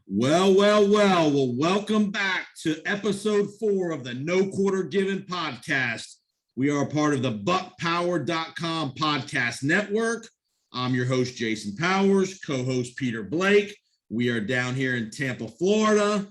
Well, welcome back to episode 4 of the No Quarter Given podcast. We are a part of the Bucpower.com podcast network. I'm your host, Jason Powers, co-host Peter Blake. We are down here in Tampa, Florida.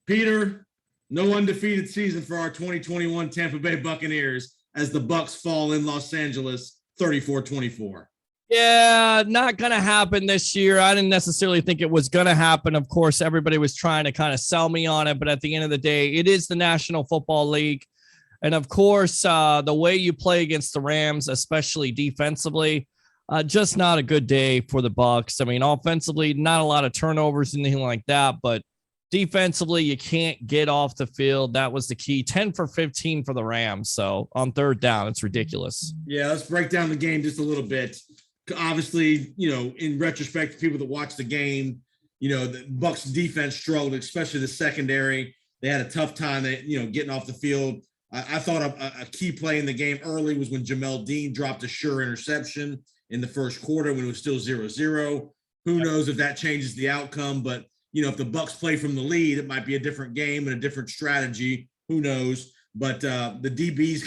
Peter, no undefeated season for our 2021 Tampa Bay Buccaneers as the Bucs fall in Los Angeles 34-24. Yeah, not going to happen this year. I didn't necessarily think it was going to happen. Of course, everybody was trying to kind of sell me on it. But at the end of the day, it is the National Football League. And of course, the way you play against the Rams, especially defensively, just not a good day for the Bucs. I mean, offensively, not a lot of turnovers, anything like that. But defensively, you can't get off the field. That was the key. 10 for 15 for the Rams. So on third down, it's ridiculous. Yeah, let's break down the game just a little bit. Obviously, in retrospect, people that watch the game, the Bucs defense struggled, especially the secondary. They had a tough time, getting off the field. I thought a key play in the game early was when Jamel Dean dropped a sure interception in the first quarter when it was still 0-0. Who knows if that changes the outcome? But, if the Bucs play from the lead, it might be a different game and a different strategy. Who knows? But the DBs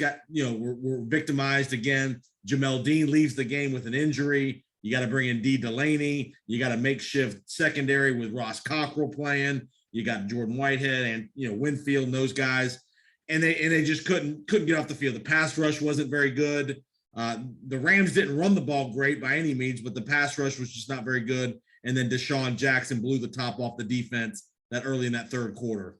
were victimized again. Jamel Dean leaves the game with an injury. You got to bring in D. Delaney. You got a makeshift secondary with Ross Cockrell playing. You got Jordan Whitehead and Winfield and those guys, and they just couldn't get off the field. The pass rush wasn't very good. The Rams didn't run the ball great by any means, but the pass rush was just not very good. And then Deshaun Jackson blew the top off the defense that early in that third quarter.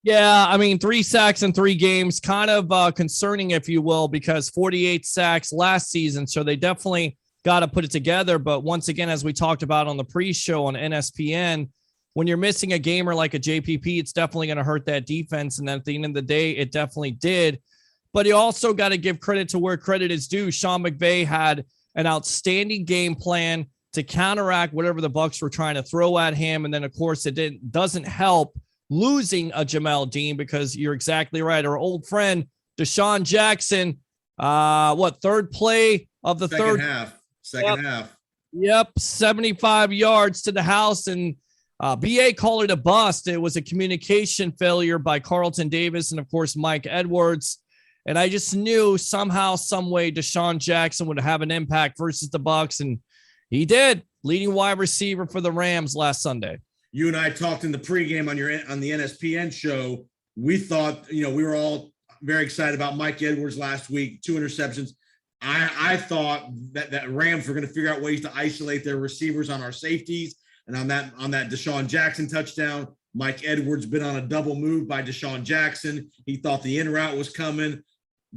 Yeah, I mean, 3 sacks in 3 games, kind of concerning, if you will, because 48 sacks last season. So they definitely got to put it together. But once again, as we talked about on the pre-show on NSPN, when you're missing a gamer like a JPP, it's definitely going to hurt that defense. And then at the end of the day, it definitely did. But you also got to give credit to where credit is due. Sean McVay had an outstanding game plan to counteract whatever the Bucs were trying to throw at him. And then, of course, it doesn't help losing a Jamel Dean, because you're exactly right. Our old friend Deshaun Jackson, third play of the second half. Yep, 75 yards to the house, and BA called it a bust. It was a communication failure by Carlton Davis and, of course, Mike Edwards. And I just knew somehow, some way, Deshaun Jackson would have an impact versus the Bucs, and he did. Leading wide receiver for the Rams last Sunday. You and I talked in the pregame on the NSPN show. We thought, we were all very excited about Mike Edwards last week, 2 interceptions. I thought that Rams were going to figure out ways to isolate their receivers on our safeties. And on that Deshaun Jackson touchdown, Mike Edwards been on a double move by Deshaun Jackson. He thought the in route was coming.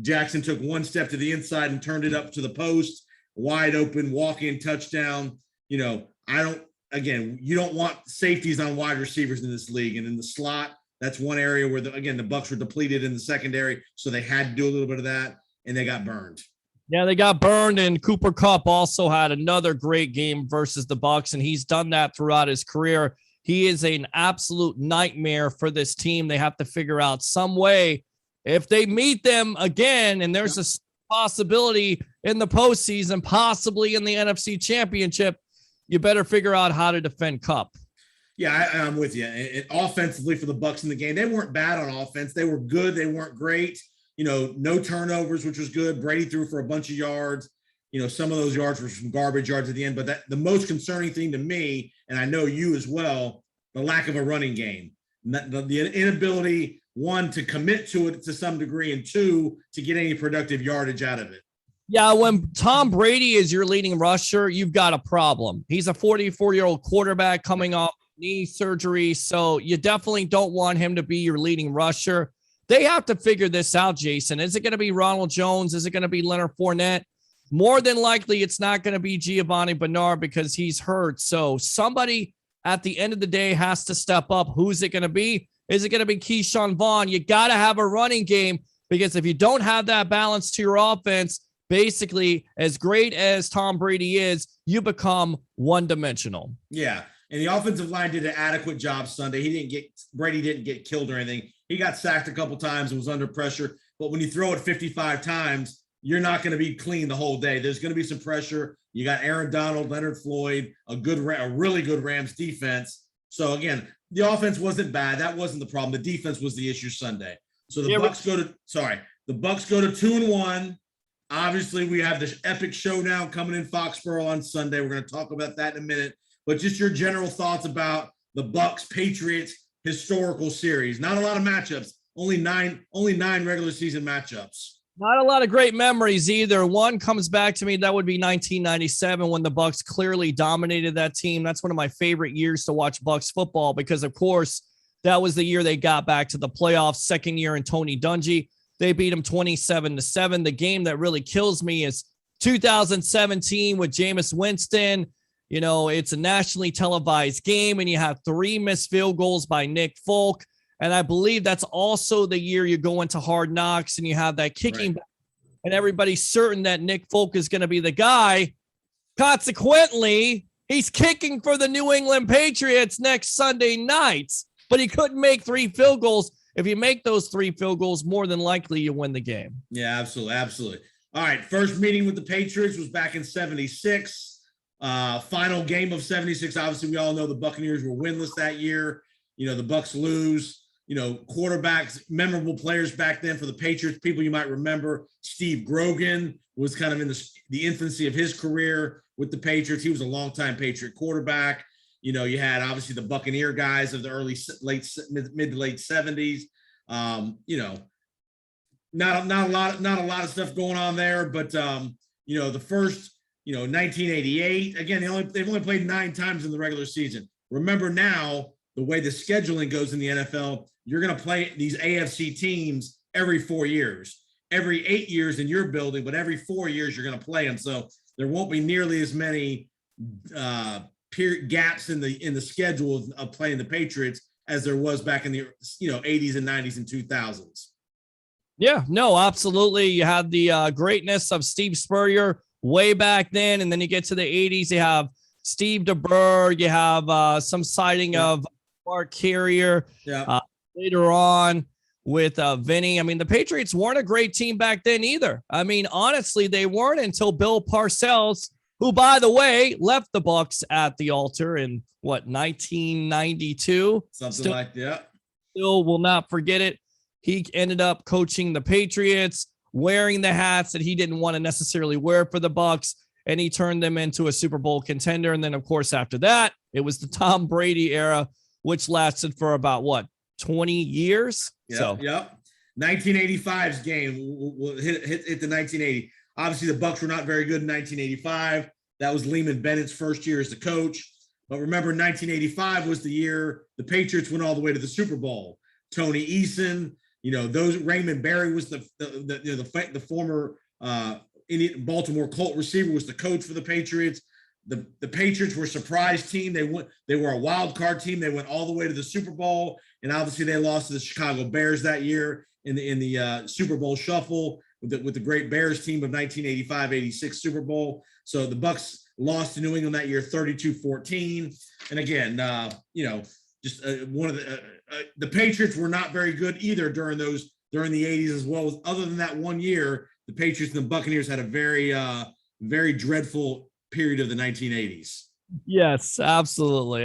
Jackson took 1 step to the inside and turned it up to the post. Wide open, walk-in touchdown. You don't want safeties on wide receivers in this league. And in the slot, that's one area where, the Bucs were depleted in the secondary, so they had to do a little bit of that, and they got burned. Yeah, they got burned, and Cooper Kupp also had another great game versus the Bucs, and he's done that throughout his career. He is an absolute nightmare for this team. They have to figure out some way, if they meet them again, and there's a possibility in the postseason, possibly in the NFC Championship, you better figure out how to defend Kupp. Yeah, I'm with you. And offensively for the Bucs in the game, they weren't bad on offense. They were good. They weren't great. No turnovers, which was good. Brady threw for a bunch of yards. Some of those yards were some garbage yards at the end. But the most concerning thing to me, and I know you as well, the lack of a running game. The inability, 1, to commit to it to some degree, and 2, to get any productive yardage out of it. Yeah, when Tom Brady is your leading rusher, you've got a problem. He's a 44-year-old quarterback coming off knee surgery, so you definitely don't want him to be your leading rusher. They have to figure this out, Jason. Is it going to be Ronald Jones? Is it going to be Leonard Fournette? More than likely, it's not going to be Giovanni Bernard because he's hurt. So somebody at the end of the day has to step up. Who's it going to be? Is it going to be Keyshawn Vaughn? You got to have a running game, because if you don't have that balance to your offense, basically, as great as Tom Brady is, you become one-dimensional. Yeah, and the offensive line did an adequate job Sunday. Brady didn't get killed or anything. He got sacked a couple times and was under pressure. But when you throw it 55 times, you're not going to be clean the whole day. There's going to be some pressure. You got Aaron Donald, Leonard Floyd, a really good Rams defense. So again, the offense wasn't bad. That wasn't the problem. The defense was the issue Sunday. So the Bucs go to 2-1. Obviously, we have this epic showdown coming in Foxborough on Sunday. We're going to talk about that in a minute. But just your general thoughts about the Bucs-Patriots historical series. Not a lot of matchups. Only nine regular season matchups. Not a lot of great memories either. One comes back to me, that would be 1997 when the Bucs clearly dominated that team. That's one of my favorite years to watch Bucs football because, of course, that was the year they got back to the playoffs, second year in Tony Dungy. They beat them 27-7. The game that really kills me is 2017 with Jameis Winston. You know, it's a nationally televised game, and you have 3 missed field goals by Nick Folk. And I believe that's also the year you go into Hard Knocks and you have that kicking back, and everybody's certain that Nick Folk is going to be the guy. Consequently, he's kicking for the New England Patriots next Sunday night, but he couldn't make 3 field goals. If you make those 3 field goals, more than likely you win the game. Yeah, absolutely. Absolutely. All right. First meeting with the Patriots was back in 76. Final game of 76. Obviously, we all know the Buccaneers were winless that year. You know, the Bucs lose. You know, quarterbacks, memorable players back then for the Patriots. People you might remember, Steve Grogan was kind of in the infancy of his career with the Patriots. He was a longtime Patriot quarterback. You know, you had obviously the Buccaneer guys of the mid to late 70s. You know, not a lot of stuff going on there, but you know, the first, 1988. Again, they've only played 9 times in the regular season. Remember now, the way the scheduling goes in the NFL, you're going to play these AFC teams every 4 years, every 8 years in your building, but every 4 years you're going to play them. So there won't be nearly as many gaps in the schedule of playing the Patriots as there was back in the 80s and 90s and 2000s. Yeah, no, absolutely. You had the greatness of Steve Spurrier way back then, and then you get to the 80s, you have Steve DeBurr, you have some sighting of Mark Carrier. Yeah. Later on with Vinny. I mean, the Patriots weren't a great team back then either. I mean, honestly, they weren't until Bill Parcells, who, by the way, left the Bucs at the altar in 1992. Something like that. Still will not forget it. He ended up coaching the Patriots, wearing the hats that he didn't want to necessarily wear for the Bucs, and he turned them into a Super Bowl contender. And then, of course, after that, it was the Tom Brady era, which lasted for about 20 years. Yeah, so, 1985's game will hit the 1980. Obviously, the Bucs were not very good in 1985. That was Lehman Bennett's first year as the coach. But remember, 1985 was the year the Patriots went all the way to the Super Bowl. Tony Eason, Raymond Berry was the former Baltimore Colt receiver, was the coach for the Patriots. The Patriots were a surprise team. They were a wild card team. They went all the way to the Super Bowl, and obviously they lost to the Chicago Bears that year in the Super Bowl shuffle with the great Bears team of 1985-86 Super Bowl. So the Bucs lost to New England that year 32-14. And again, one of the Patriots were not very good either during the 80s as well. Other than that one year, the Patriots and the Buccaneers had a very dreadful period of the 1980s. Yes, absolutely.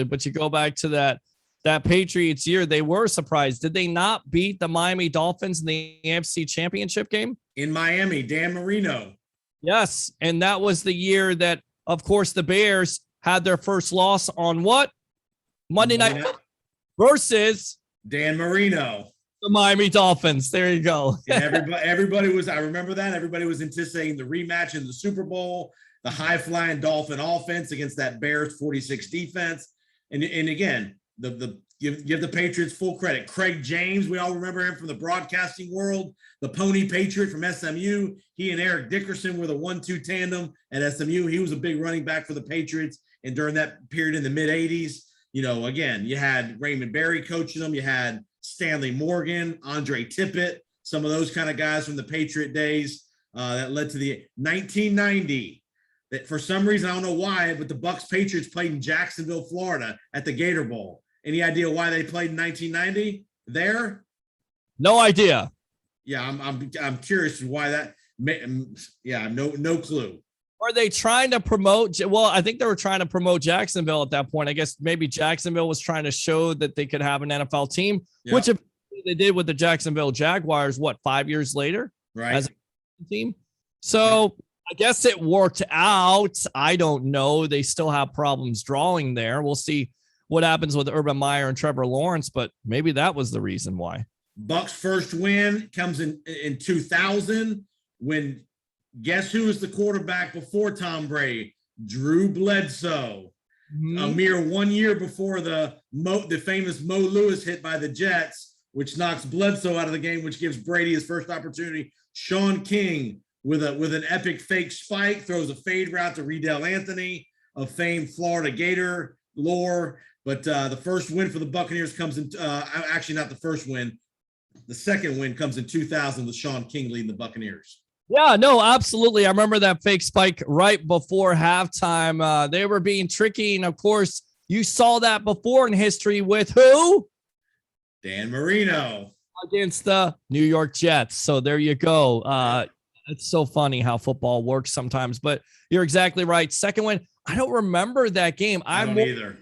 But you go back to that Patriots year, they were surprised. Did they not beat the Miami Dolphins in the AFC Championship game? In Miami, Dan Marino. Yes, and that was the year that, of course, the Bears had their first loss on what? Monday night versus Dan Marino. The Miami Dolphins. There you go. And everybody was, I remember that. Everybody was anticipating the rematch in the Super Bowl, the high-flying Dolphin offense against that Bears 46 defense. And again, give the Patriots full credit. Craig James, we all remember him from the broadcasting world, the Pony Patriot from SMU. He and Eric Dickerson were the 1-2 tandem at SMU. He was a big running back for the Patriots. And during that period in the mid-'80s, again, you had Raymond Berry coaching them. You had Stanley Morgan, Andre Tippett, some of those kind of guys from the Patriot days that led to the 1990. That for some reason, I don't know why, but the Bucs-Patriots played in Jacksonville, Florida at the Gator Bowl. Any idea why they played in 1990 there? No idea. Yeah, I'm curious why that. Yeah, no clue. Are they trying to promote? Well, I think they were trying to promote Jacksonville at that point. I guess maybe Jacksonville was trying to show that they could have an NFL team, which they did with the Jacksonville Jaguars, 5 years later, right, as a team. So I guess it worked out. I don't know. They still have problems drawing there. We'll see what happens with Urban Meyer and Trevor Lawrence, but maybe that was the reason why. Bucs' first win comes in 2000 when guess who was the quarterback before Tom Brady? Drew Bledsoe. A mere 1 year before the famous Mo Lewis hit by the Jets, which knocks Bledsoe out of the game, which gives Brady his first opportunity. Sean King with an epic fake spike throws a fade route to Riedel Anthony of famed Florida Gator lore. But the first win for the Buccaneers comes in actually not the first win. The second win comes in 2000 with Sean King leading the Buccaneers. Yeah, no, absolutely. I remember that fake spike right before halftime. They were being tricky. And of course, you saw that before in history with who? Dan Marino. Against the New York Jets. So there you go. It's so funny how football works sometimes, but you're exactly right. Second win. I don't remember that game. I don't either.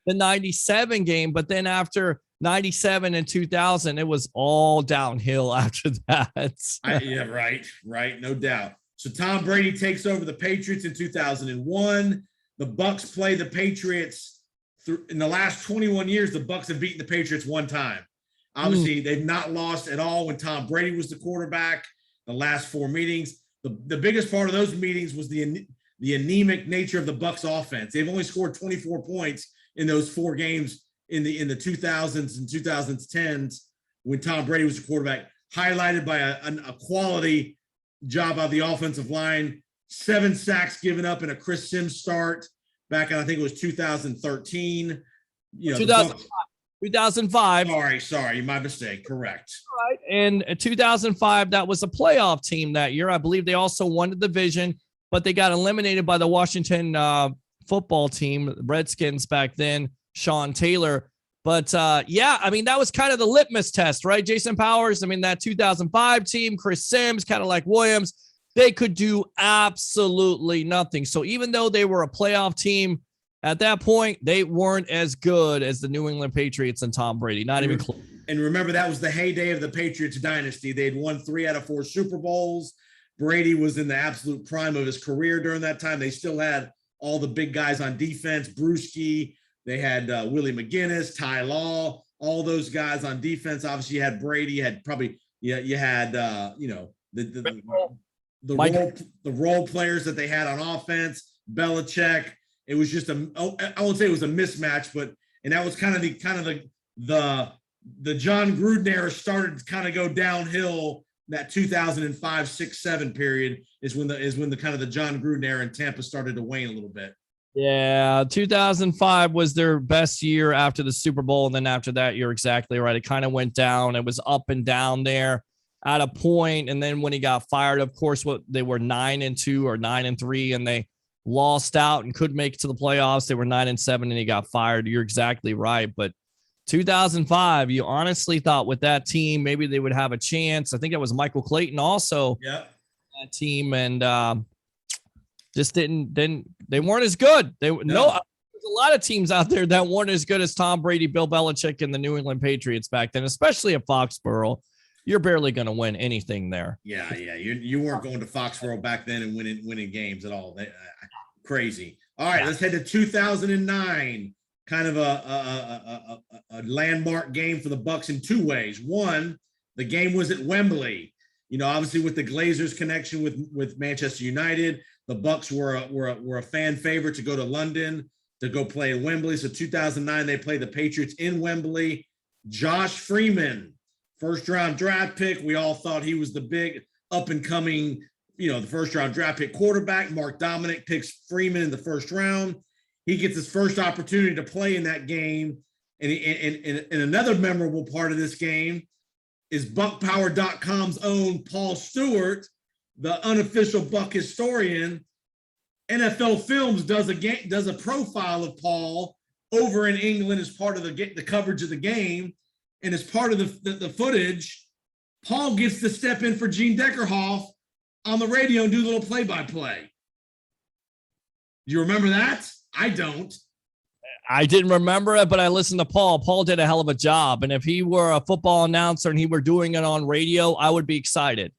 The 97 game, but then after 97 and 2000, it was all downhill after that. Right. No doubt. So Tom Brady takes over the Patriots in 2001. The Bucs play the Patriots in the last 21 years. The Bucs have beaten the Patriots one time. Obviously, they've not lost at all when Tom Brady was the quarterback. The last four meetings, the biggest part of those meetings was the anemic nature of the Bucs offense. They've only scored 24 points in those four games in the 2000s and 2010s when Tom Brady was the quarterback, highlighted by a quality job of the offensive line. 7 sacks given up in a Chris Sims start back in, I think it was 2013. 2005. Sorry, my mistake. Correct. Right. And 2005, that was a playoff team that year. I believe they also won the division, but they got eliminated by the Washington football team, Redskins back then, Sean Taylor. But that was kind of the litmus test, right? Jason Powers, that 2005 team, Chris Sims, kind of like Williams, they could do absolutely nothing. So even though they were a playoff team, at that point, they weren't as good as the New England Patriots and Tom Brady, not even close. And remember, that was the heyday of the Patriots dynasty. They'd won 3 out of 4 Super Bowls. Brady was in the absolute prime of his career during that time. They still had all the big guys on defense, Brewski. They had Willie McGinnis, Ty Law, all those guys on defense. Obviously, you had Brady. You had the role players that they had on offense, Belichick. It was just I won't say it was a mismatch, and that was kind of the John Gruden era started to kind of go downhill. That 2005, 6, 7 period is when the kind of the John Gruden era in Tampa started to wane a little bit. Yeah, 2005 was their best year after the Super Bowl, and then after that, you're exactly right. It kind of went down. It was up and down there at a point, and then when he got fired, of course, they were 9-2 or 9-3, and they lost out and couldn't make it to the playoffs. They were 9-7, and he got fired. You're exactly right, but 2005, you honestly thought with that team maybe they would have a chance. I think it was Michael Clayton also. Yeah. That team, and just didn't. They weren't as good. There's a lot of teams out there that weren't as good as Tom Brady, Bill Belichick, and the New England Patriots back then, especially at Foxborough. You're barely going to win anything there. Yeah. You weren't going to Foxborough back then and winning games at all. Crazy. All right, let's head to 2009. Kind of a landmark game for the Bucs in 2 ways. One, the game was at Wembley. Obviously with the Glazers connection with Manchester United, the Bucs were a fan favorite to go to London to go play at Wembley. So 2009, they played the Patriots in Wembley. Josh Freeman, first-round draft pick. We all thought he was the big up-and-coming, the first-round draft pick quarterback. Mark Dominic picks Freeman in the first round. He gets his first opportunity to play in that game. And another memorable part of this game is BuckPower.com's own Paul Stewart, the unofficial Buck historian. NFL Films does a profile of Paul over in England as part of the coverage of the game. And as part of the footage, Paul gets to step in for Gene Deckerhoff on the radio and do a little play-by-play. Do you remember that? I don't. I didn't remember it, but I listened to Paul. Paul did a hell of a job. And if he were a football announcer and he were doing it on radio, I would be excited.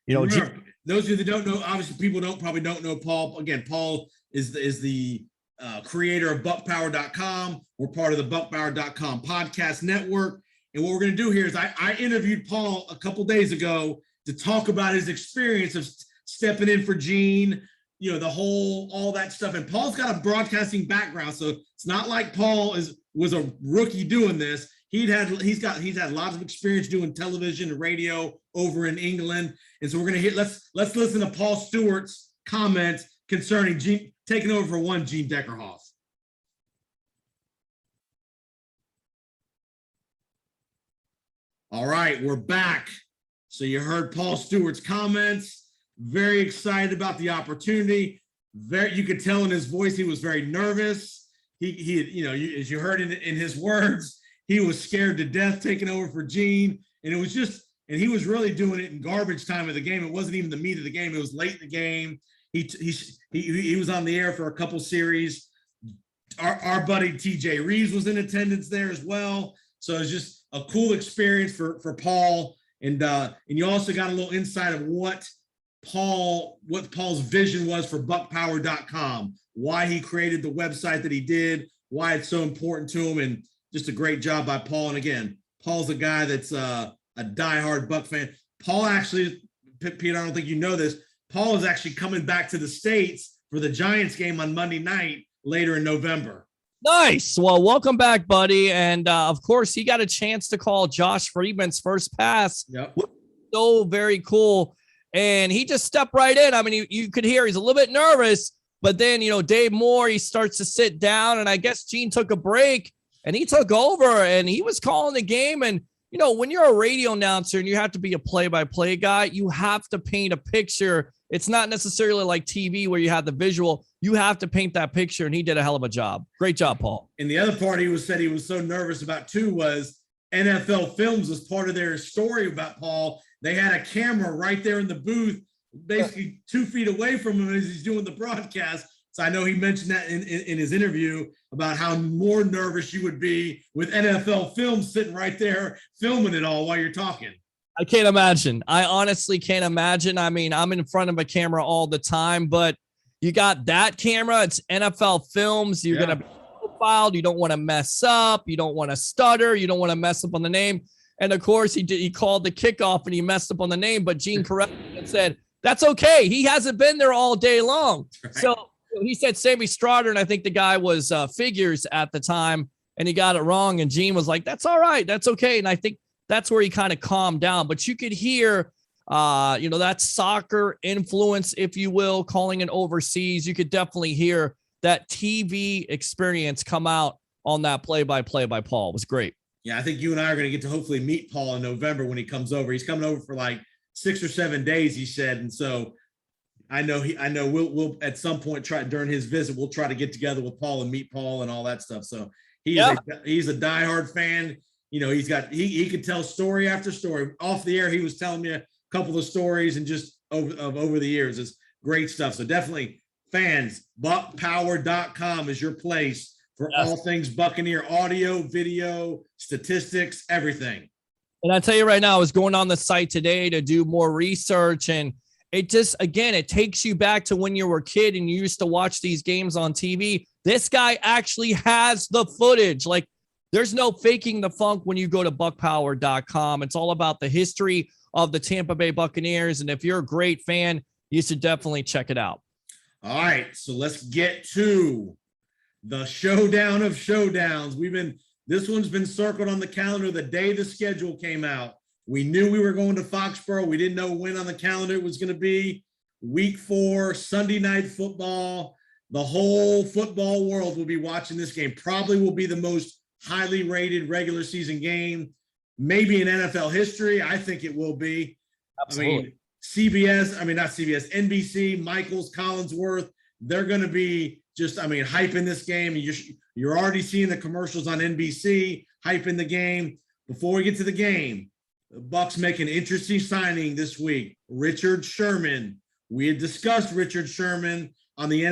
Remember, those of you that don't know, obviously people probably don't know Paul. Again, Paul is the creator of buckpower.com. We're part of the buckpower.com podcast network. And what we're going to do here is I interviewed Paul a couple days ago to talk about his experience of stepping in for Gene, all that stuff. And Paul's got a broadcasting background, so it's not like Paul was a rookie doing this. He's had lots of experience doing television and radio over in England. And so we're gonna let's listen to Paul Stewart's comments concerning Gene taking over for one Gene Deckerhoff. All right, we're back. So you heard Paul Stewart's comments. Very excited about the opportunity. You could tell in his voice he was very nervous. As you heard in his words, he was scared to death taking over for Gene. And he was really doing it in garbage time of the game. It wasn't even the meat of the game. It was late in the game. He was on the air for a couple series. Our buddy TJ Reeves was in attendance there as well. So it's just a cool experience for Paul. And you also got a little insight of what Paul's vision was for buckpower.com, why he created the website that he did, why it's so important to him, and just a great job by Paul. And again, Paul's a guy that's a diehard Buck fan. Paul actually, Pete, I don't think you know this, Paul is actually coming back to the States for the Giants game on Monday night later in November. Nice. Well, welcome back, buddy. And of course, he got a chance to call Josh Friedman's first pass. Yep. So very cool. And he just stepped right in. I mean, you could hear he's a little bit nervous, but then, Dave Moore, he starts to sit down, and I guess Gene took a break and he took over and he was calling the game. And, when you're a radio announcer and you have to be a play-by-play guy, you have to paint a picture. It's not necessarily like TV where you have the visual. You have to paint that picture, and he did a hell of a job. Great job, Paul. And the other part said he was so nervous about too was NFL Films was part of their story about Paul. They had a camera right there in the booth, basically 2 feet away from him as he's doing the broadcast. So I know he mentioned that in his interview about how more nervous you would be with NFL Films sitting right there filming it all while you're talking. I can't imagine. I honestly can't imagine. I mean, I'm in front of a camera all the time, but you got that camera. It's NFL Films. You're going to be profiled. You don't want to mess up. You don't want to stutter. You don't want to mess up on the name. And of course, he called the kickoff and he messed up on the name, but Gene corrected and said, that's okay. He hasn't been there all day long. Right. So he said Sammy Strotter, and I think the guy was Figures at the time, and he got it wrong. And Gene was like, that's all right. That's okay. And I think that's where he kind of calmed down. But you could hear, that soccer influence, if you will, calling it overseas. You could definitely hear that TV experience come out on that play-by-play by Paul. It was great. Yeah, I think you and I are going to get to hopefully meet Paul in November when he comes over. He's coming over for like 6 or 7 days, he said. And so I know we'll at some point during his visit, we'll try to get together with Paul and meet Paul and all that stuff. So he's a diehard fan. He could tell story after story. Off the air, he was telling me a couple of stories and just over the years. It's great stuff. So definitely fans, buckpower.com is your place for all things Buccaneer audio, video, statistics, everything. And I tell you right now, I was going on the site today to do more research, and it just, again, it takes you back to when you were a kid and you used to watch these games on TV. This guy actually has the footage. Like, there's no faking the funk when you go to buckpower.com. It's all about the history of the Tampa Bay Buccaneers. And if you're a great fan, you should definitely check it out. All right, so let's get to the showdown of showdowns. This one's been circled on the calendar the day the schedule came out. We knew we were going to Foxborough. We didn't know when on the calendar it was going to be. Week 4, Sunday night football. The whole football world will be watching this game. Probably will be the most highly rated regular season game, maybe in NFL history. I think it will be. Absolutely. NBC, Michaels, Collinsworth, they're going to be just, hyping this game. You're already seeing the commercials on NBC, hyping the game. Before we get to the game, the Bucs make an interesting signing this week. Richard Sherman. We had discussed Richard Sherman on the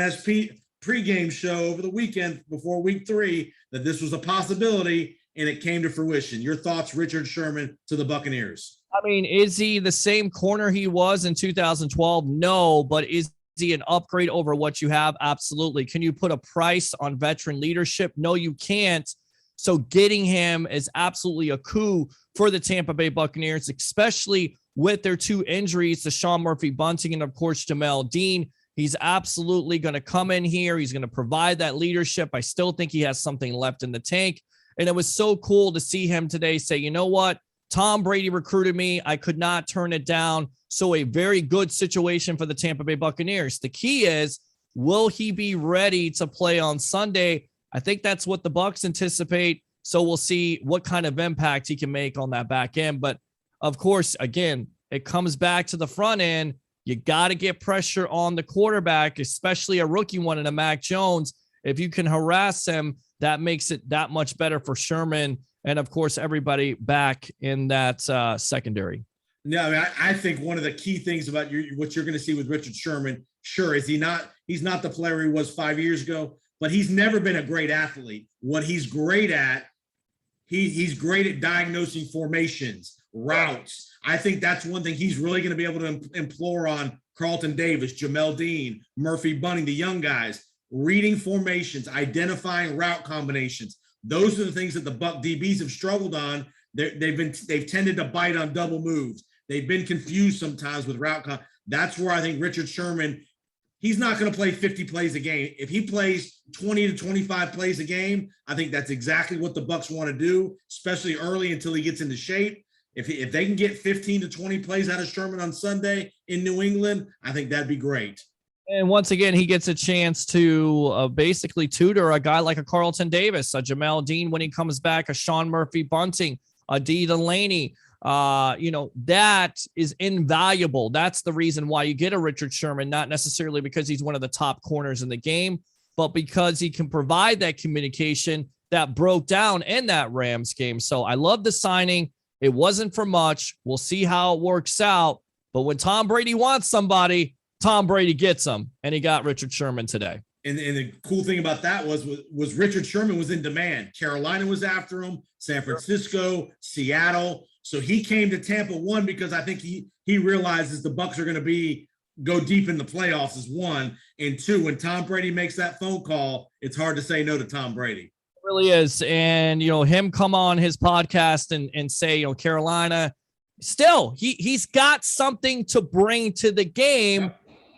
pregame show over the weekend before week 3 that this was a possibility, and it came to fruition. Your thoughts, Richard Sherman to the Buccaneers? I mean, is he the same corner he was in 2012? No, but is he an upgrade over what you have? Absolutely. Can you put a price on veteran leadership? No, you can't. So getting him is absolutely a coup for the Tampa Bay Buccaneers, especially with their 2 injuries to Sean Murphy-Bunting and, of course, Jamel Dean. He's absolutely going to come in here. He's going to provide that leadership. I still think he has something left in the tank. And it was so cool to see him today say, you know what? Tom Brady recruited me. I could not turn it down. So a very good situation for the Tampa Bay Buccaneers. The key is, will he be ready to play on Sunday? I think that's what the Bucs anticipate. So we'll see what kind of impact he can make on that back end. But of course, again, it comes back to the front end. You got to get pressure on the quarterback, especially a rookie one in a Mac Jones. If you can harass him, that makes it that much better for Sherman and, of course, everybody back in that secondary. No, I mean, I think one of the key things about what you're going to see with Richard Sherman, sure, he's not the player he was 5 years ago, but he's never been a great athlete. What he's great at, he's great at diagnosing formations, routes. I think that's one thing he's really going to be able to implore on Carlton Davis, Jamel Dean, Murphy-Bunting, the young guys, reading formations, identifying route combinations. Those are the things that the Buc DBs have struggled on. They've tended to bite on double moves. They've been confused sometimes with route. That's where I think Richard Sherman, he's not going to play 50 plays a game. If he plays 20 to 25 plays a game, I think that's exactly what the Bucs want to do, especially early until he gets into shape. If they can get 15 to 20 plays out of Sherman on Sunday in New England, I think that'd be great. And once again, he gets a chance to basically tutor a guy like a Carlton Davis, a Jamel Dean when he comes back, a Sean Murphy-Bunting, a D. Delaney. That is invaluable. That's the reason why you get a Richard Sherman, not necessarily because he's one of the top corners in the game, but because he can provide that communication that broke down in that Rams game. So I love the signing. It wasn't for much. We'll see how it works out. But when Tom Brady wants somebody, Tom Brady gets them, and he got Richard Sherman today. And the cool thing about that was Richard Sherman was in demand. Carolina was after him, San Francisco, Seattle. So he came to Tampa, one, because I think he realizes the Bucs are going to go deep in the playoffs is one. And two, when Tom Brady makes that phone call, it's hard to say no to Tom Brady. It really is. And, him come on his podcast and say, Carolina, still, he's got something to bring to the game. Yeah.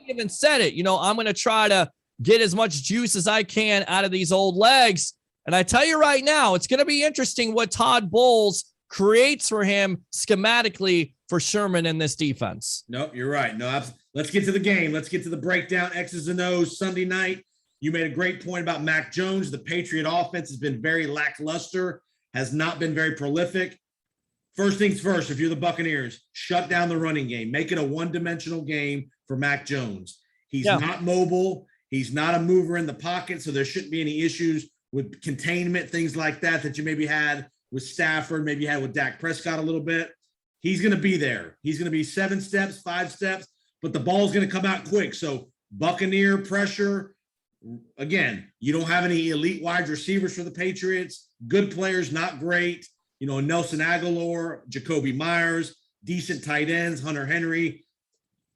He even said it, I'm going to try to get as much juice as I can out of these old legs. And I tell you right now, it's going to be interesting what Todd Bowles creates for him schematically for Sherman in this defense. Nope, you're right. No, let's get to the game. Let's get to the breakdown, X's and O's Sunday night. You made a great point about Mac Jones. The Patriot offense has been very lackluster, has not been very prolific. First things first, if you're the Buccaneers, shut down the running game. Make it a one-dimensional game for Mac Jones. He's not mobile. He's not a mover in the pocket, so there shouldn't be any issues with containment, things like that you maybe had with Stafford, maybe you had with Dak Prescott a little bit. He's going to be there. He's going to be 7 steps, 5 steps, but the ball's going to come out quick. So Buccaneer pressure. Again, you don't have any elite wide receivers for the Patriots. Good players, not great. Nelson Aguilar, Jacoby Myers, decent tight ends, Hunter Henry.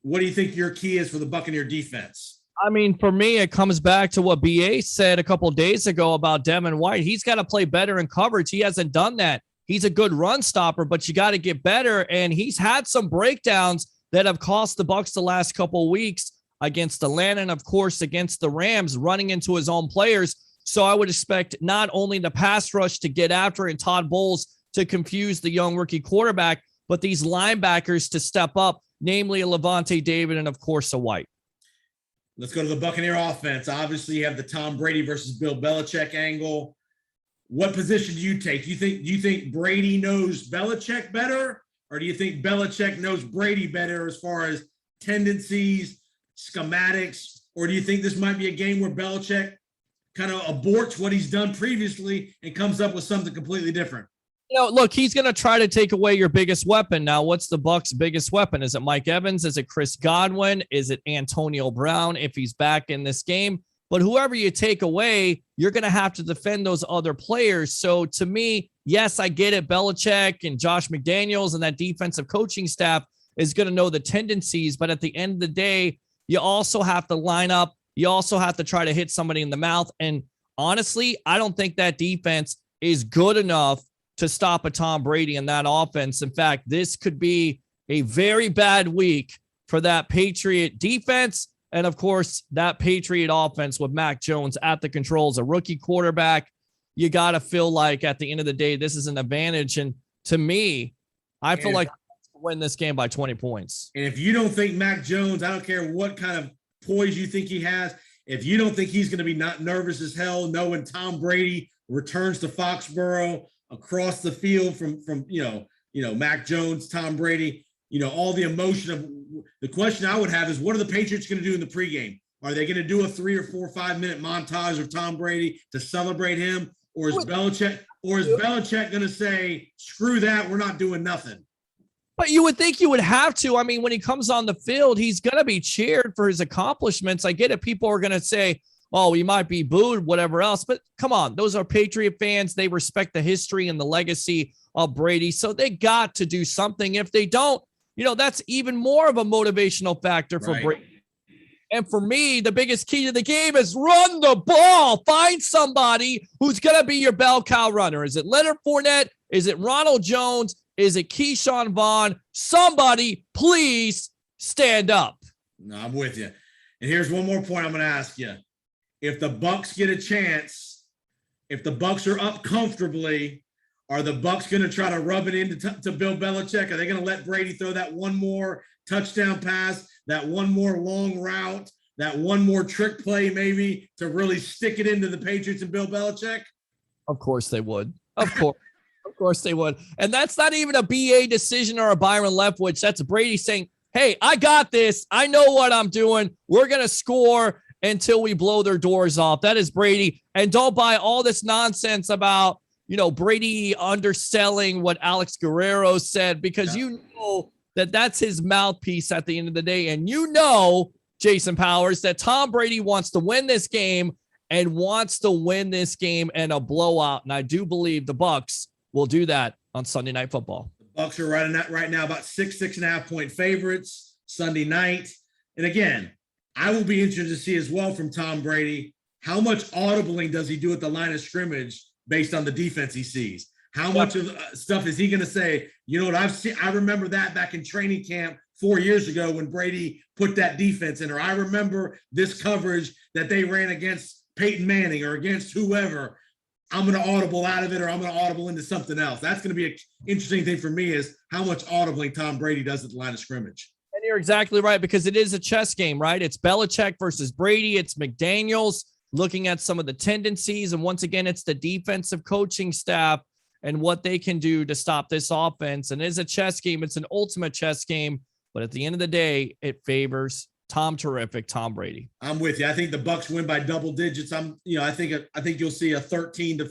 What do you think your key is for the Buccaneer defense? I mean, for me, it comes back to what BA said a couple of days ago about Devin White. He's got to play better in coverage. He hasn't done that. He's a good run stopper, but you got to get better. And he's had some breakdowns that have cost the Bucs the last couple of weeks against Atlanta and, of course, against the Rams, running into his own players. So I would expect not only the pass rush to get after and Todd Bowles to confuse the young rookie quarterback, but these linebackers to step up, namely a Levante David and, of course, a White. Let's go to the Buccaneer offense. Obviously, you have the Tom Brady versus Bill Belichick angle. What position do you take? Do you think Brady knows Belichick better, or do you think Belichick knows Brady better as far as tendencies, schematics, or do you think this might be a game where Belichick kind of aborts what he's done previously and comes up with something completely different? Look, he's going to try to take away your biggest weapon. Now, what's the Bucs' biggest weapon? Is it Mike Evans? Is it Chris Godwin? Is it Antonio Brown if he's back in this game? but whoever you take away, you're going to have to defend those other players. So to me, yes, I get it. Belichick and Josh McDaniels and that defensive coaching staff is going to know the tendencies, but at the end of the day, you also have to line up. You also have to try to hit somebody in the mouth. And honestly, I don't think that defense is good enough to stop a Tom Brady in that offense. In fact, this could be a very bad week for that Patriot defense. And of course, that Patriot offense with Mac Jones at the controls, a rookie quarterback. You got to feel like at the end of the day, this is an advantage. And to me, I feel like win this game by 20 points. And if you don't think Mac Jones, I don't care what kind of poise you think he has, if you don't think he's going to be not nervous as hell, knowing Tom Brady returns to Foxborough across the field from Mac Jones, Tom Brady, all the emotion of the question I would have is, what are the Patriots going to do in the pregame? Are they going to do a 3 or 4 or 5 minute montage of Tom Brady to celebrate him? Or is Belichick going to say, screw that, we're not doing nothing? But you would think you would have to. I mean, when he comes on the field, he's going to be cheered for his accomplishments. I get it. People are going to say, oh, he might be booed, whatever else. But come on, those are Patriot fans. They respect the history and the legacy of Brady. So they got to do something. If they don't, that's even more of a motivational factor for Brady. And for me, the biggest key to the game is run the ball. Find somebody who's going to be your bell cow runner. Is it Leonard Fournette? Is it Ronald Jones? Is it Keyshawn Vaughn? Somebody, please stand up. No, I'm with you. And here's one more point I'm going to ask you. If the Bucs get a chance, if the Bucs are up comfortably, are the Bucs going to try to rub it into Bill Belichick? Are they going to let Brady throw that one more touchdown pass, that one more long route, that one more trick play maybe to really stick it into the Patriots and Bill Belichick? Of course they would. Of course. Of course they would. And that's not even a BA decision or a Byron Leftwich. That's Brady saying, hey, I got this. I know what I'm doing. We're going to score until we blow their doors off. That is Brady. And don't buy all this nonsense about, Brady underselling what Alex Guerrero said, because you know that that's his mouthpiece at the end of the day. And Jason Powers, that Tom Brady wants to win this game and wants to win this game in a blowout. And I do believe the Bucs will do that on Sunday Night Football. The Bucs are right now about 6.5 point favorites Sunday night. And again, I will be interested to see as well from Tom Brady, how much audibling does he do at the line of scrimmage based on the defense he sees? How much of stuff is he going to say? You know what I've seen? I remember that back in training camp 4 years ago when Brady put that defense in, or I remember this coverage that they ran against Peyton Manning or against whoever. I'm going to audible out of it, or I'm going to audible into something else. That's going to be an interesting thing for me, is how much audibling Tom Brady does at the line of scrimmage. And you're exactly right, because it is a chess game, right? It's Belichick versus Brady. It's McDaniels looking at some of the tendencies. And once again, it's the defensive coaching staff and what they can do to stop this offense. And it is a chess game. It's an ultimate chess game. But at the end of the day, it favors Tom Brady. I'm with you. I think the Bucs win by double digits. I think you'll see a 13, a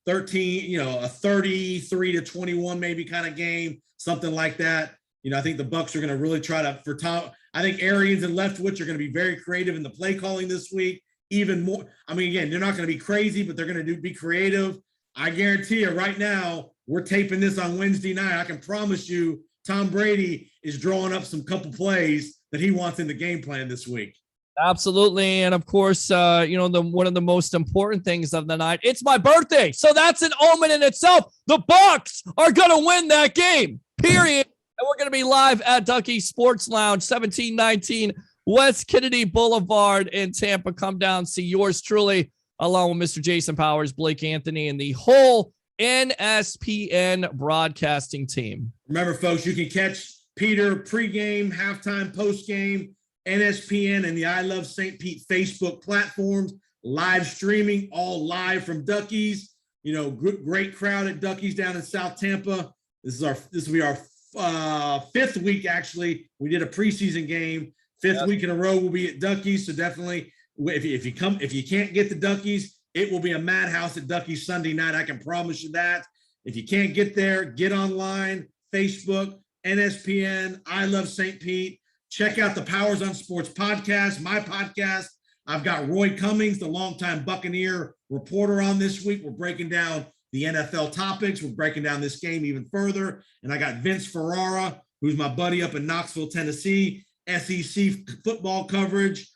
33-21 maybe kind of game, something like that. I think the Bucs are going to really try to, for Tom. I think Arians and Leftwich are going to be very creative in the play calling this week. Even more. I mean, again, they're not going to be crazy, but they're going to be creative. I guarantee you right now, we're taping this on Wednesday night. I can promise you Tom Brady is drawing up some couple plays that he wants in the game plan this week. Absolutely. And of course, one of the most important things of the night, it's my birthday. So that's an omen in itself. The Bucs are going to win that game, period. And we're going to be live at Ducky Sports Lounge, 1719 West Kennedy Boulevard in Tampa. Come down, see yours truly, along with Mr. Jason Powers, Blake Anthony, and the whole NSPN broadcasting team. Remember, folks, you can catch Peter pregame, halftime, postgame, NSPN, and the I Love St. Pete Facebook platforms, live streaming, all live from Ducky's. Great crowd at Ducky's down in South Tampa. This will be our fifth week, actually. We did a preseason game. Fifth week in a row we'll be at Ducky's. So definitely, if you can't get the Ducky's, it will be a madhouse at Ducky's Sunday night. I can promise you that. If you can't get there, get online, Facebook, NSPN, I Love St. Pete. Check out the Powers on Sports podcast, my podcast, I've got Roy Cummings, the longtime Buccaneer reporter, on this week. We're breaking down the NFL topics. We're breaking down this game even further. And I got Vince Ferrara, who's my buddy up in Knoxville, Tennessee, SEC football coverage,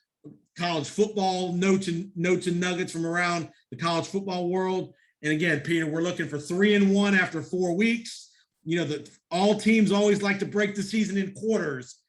college football notes and nuggets from around the college football world. And again, Peter, we're looking for 3-1 after 4 weeks. You know, all teams always like to break the season in quarters.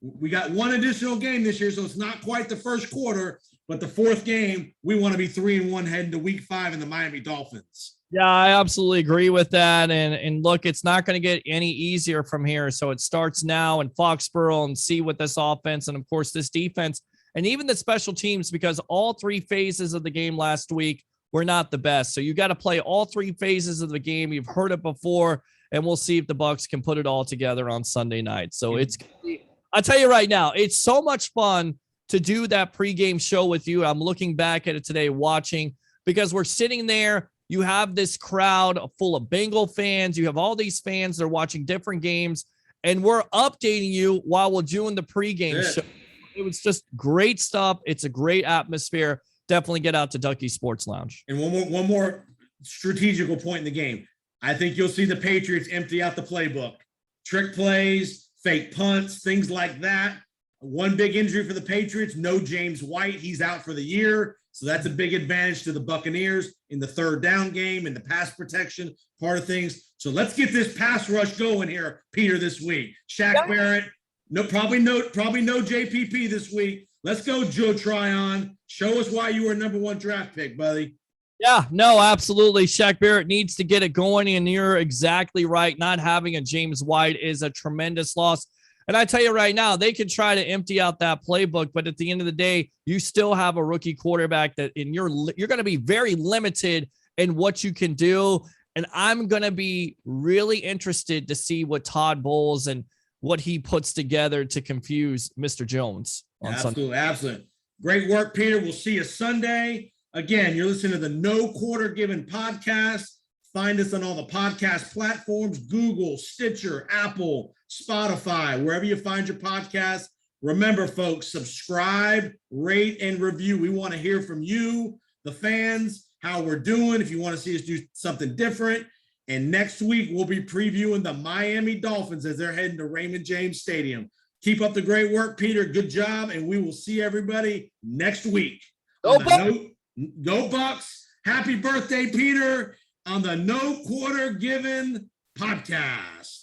We got one additional game this year, so it's not quite the first quarter, but the fourth game, we want to be 3-1 heading to week 5 in the Miami Dolphins. Yeah, I absolutely agree with that. And look, it's not going to get any easier from here. So it starts now in Foxborough, and see what this offense and, of course, this defense and even the special teams, because all 3 phases of the game last week were not the best. So you got to play all 3 phases of the game. You've heard it before, and we'll see if the Bucs can put it all together on Sunday night. So it's I'll tell you right now, it's so much fun to do that pregame show with you. I'm looking back at it today, watching, because we're sitting there. You have this crowd full of Bengal fans. You have all these fans that are watching different games, and we're updating you while we're doing the pregame show. It was just great stuff. It's a great atmosphere. Definitely get out to Ducky Sports Lounge. And one more strategical point in the game. I think you'll see the Patriots empty out the playbook. Trick plays, fake punts, things like that. One big injury for the Patriots, no James White. He's out for the year. So that's a big advantage to the Buccaneers in the third down game and the pass protection part of things. So let's get this pass rush going here, Peter, this week. Shaq Barrett, probably no JPP this week. Let's go, Joe Tryon. Show us why you were number 1 draft pick, buddy. Yeah, no, absolutely. Shaq Barrett needs to get it going, and you're exactly right. Not having a James White is a tremendous loss. And I tell you right now, they can try to empty out that playbook, but at the end of the day, you still have a rookie quarterback that you're going to be very limited in what you can do. And I'm going to be really interested to see what Todd Bowles and what he puts together to confuse Mr. Jones on Sunday. Absolutely. Great work, Peter. We'll see you Sunday. Again, you're listening to the No Quarter Given podcast. Find us on all the podcast platforms: Google, Stitcher, Apple, Spotify, wherever you find your podcast. Remember, folks, subscribe, rate, and review. We want to hear from you, the fans, how we're doing, if you want to see us do something different. And next week, we'll be previewing the Miami Dolphins as they're heading to Raymond James Stadium. Keep up the great work, Peter. Good job. And we will see everybody next week. Go Bucs. Happy birthday, Peter, on the No Quarter Given podcast.